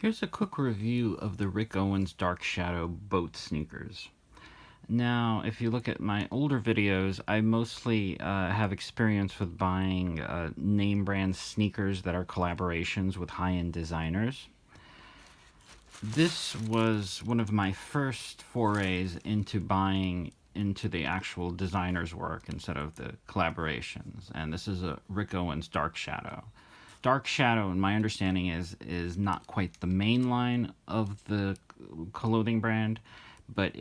Here's a quick review of the Rick Owens Dark Shadow boat sneakers. Now, if you look at my older videos, I mostly have experience with buying name brand sneakers that are collaborations with high-end designers. This was one of my first forays into buying into the actual designer's work instead of the collaborations, and this is a Rick Owens Dark Shadow. Dark Shadow, in my understanding, is not quite the main line of the clothing brand, but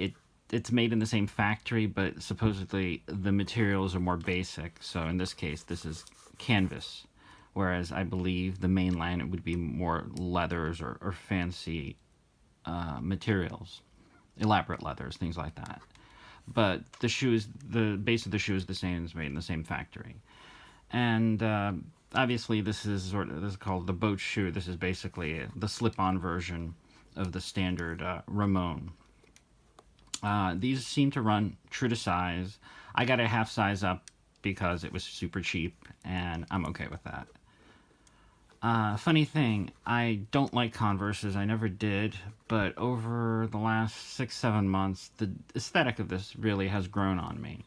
it's made in the same factory, but supposedly the materials are more basic. So in this case, this is canvas, whereas I believe the main line it would be more leathers or fancy materials, elaborate leathers, things like that. But the base of the shoe is the same, it's made in the same factory. And obviously this is called the boat shoe. This is basically the slip-on version of the standard Ramon. These seem to run true to size. I got a half size up because it was super cheap, and I'm okay with that. Funny thing, I don't like Converses. I never did, but over the last 6-7 months, the aesthetic of this really has grown on me.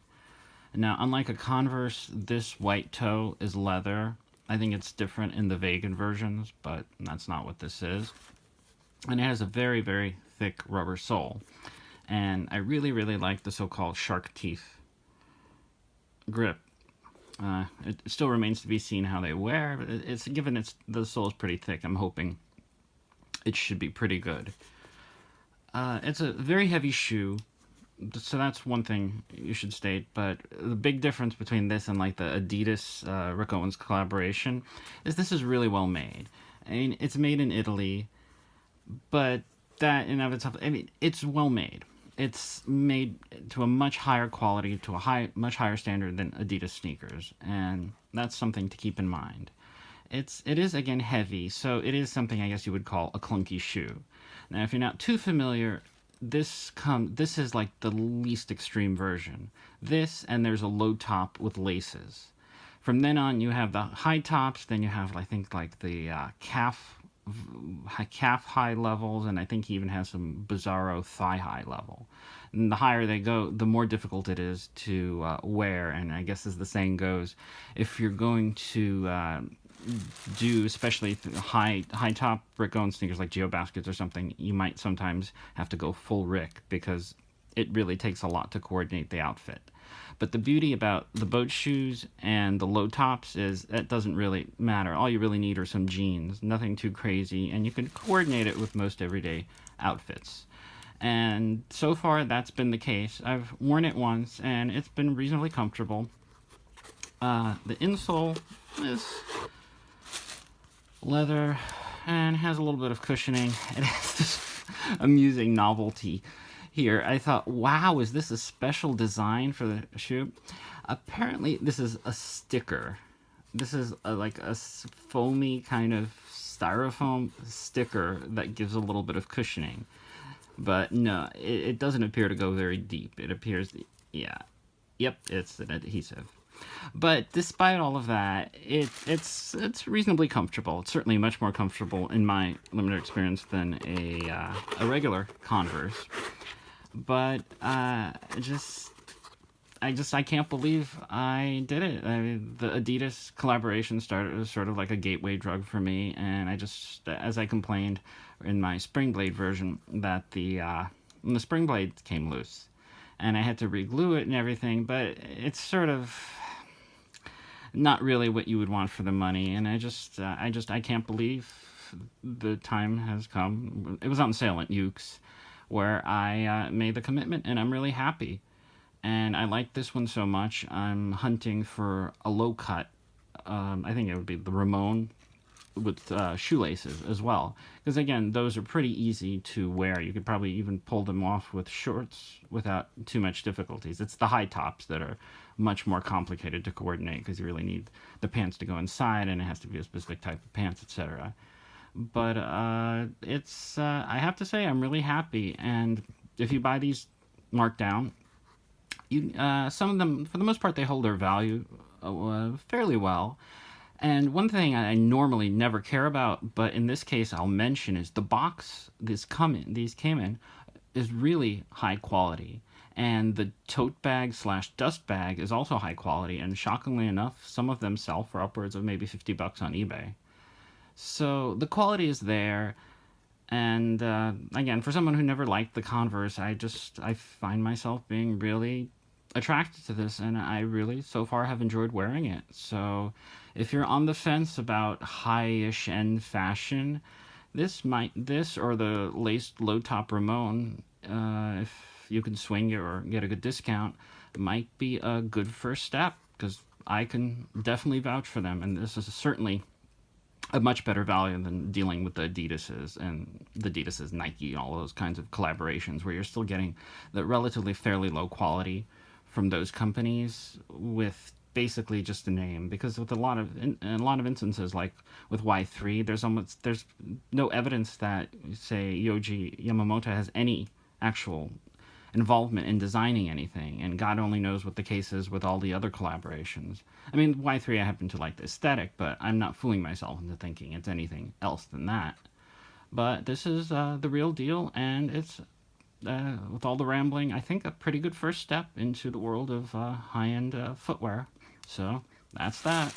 Now, unlike a Converse, this white toe is leather. I think it's different in the vegan versions, but that's not what this is. And it has a very, very thick rubber sole. And I really, really like the so-called shark teeth grip. It still remains to be seen how they wear, but the sole is pretty thick, I'm hoping it should be pretty good. It's a very heavy shoe, so that's one thing you should state, but the big difference between this and like the Adidas Rick Owens collaboration is this is really well made. I mean, it's made in Italy, but that in of itself, I mean, it's well made. It's made to a much higher quality, to a much higher standard than Adidas sneakers, and that's something to keep in mind. It is again heavy, so it is something I guess you would call a clunky shoe. Now, if you're not too familiar, this is like the least extreme version. This, and there's a low top with laces. From then on, you have the high tops. Then you have, I think, like the calf high levels, and I think he even has some bizarro thigh high level. And the higher they go, the more difficult it is to wear. And I guess as the saying goes, if you're going to do especially high top Rick Owens sneakers like Geo Baskets or something, you might sometimes have to go full Rick because it really takes a lot to coordinate the outfit. But the beauty about the boat shoes and the low tops is that doesn't really matter. All you really need are some jeans, nothing too crazy, and you can coordinate it with most everyday outfits. And so far, that's been the case. I've worn it once, and it's been reasonably comfortable. The insole is leather and has a little bit of cushioning. It has this amusing novelty here. I thought, wow, is this a special design for the shoe? Apparently, this is a sticker. This is like a foamy kind of styrofoam sticker that gives a little bit of cushioning. But no, it doesn't appear to go very deep. It appears, yeah, yep, it's an adhesive. But despite all of that, it's reasonably comfortable. It's certainly much more comfortable in my limited experience than a regular Converse. But I can't believe I did it. I mean, the Adidas collaboration started as sort of like a gateway drug for me, and as I complained in my spring blade version, that the spring blade came loose, and I had to re-glue it and everything. But it's sort of not really what you would want for the money, and I can't believe the time has come. It was on sale at Ukes, where I made the commitment, and I'm really happy. And I like this one so much, I'm hunting for a low cut. I think it would be the Ramon with shoelaces as well. Because again, those are pretty easy to wear. You could probably even pull them off with shorts without too much difficulties. It's the high tops that are much more complicated to coordinate because you really need the pants to go inside, and it has to be a specific type of pants, etc. But I have to say, I'm really happy. And if you buy these marked down, some of them, for the most part, they hold their value fairly well. And one thing I normally never care about, but in this case I'll mention, is the box these came in is really high quality. And the tote bag slash dust bag is also high quality. And shockingly enough, some of them sell for upwards of maybe $50 on eBay. So the quality is there. And again, for someone who never liked the Converse, I find myself being really attracted to this, and I really so far have enjoyed wearing it. So if you're on the fence about high-ish end fashion, this or the laced low top Ramon, if you can swing it or get a good discount, might be a good first step, because I can definitely vouch for them, and this is certainly a much better value than dealing with the Adidas's and the Adidas's, Nike, all those kinds of collaborations where you're still getting the relatively fairly low quality from those companies with basically just a name. Because with in a lot of instances, like with Y3, there's no evidence that, say, Yoji Yamamoto has any actual involvement in designing anything, and God only knows what the case is with all the other collaborations. I mean, Y3, I happen to like the aesthetic, but I'm not fooling myself into thinking it's anything else than that. But this is the real deal, and it's, with all the rambling, I think a pretty good first step into the world of high-end footwear. So that's that.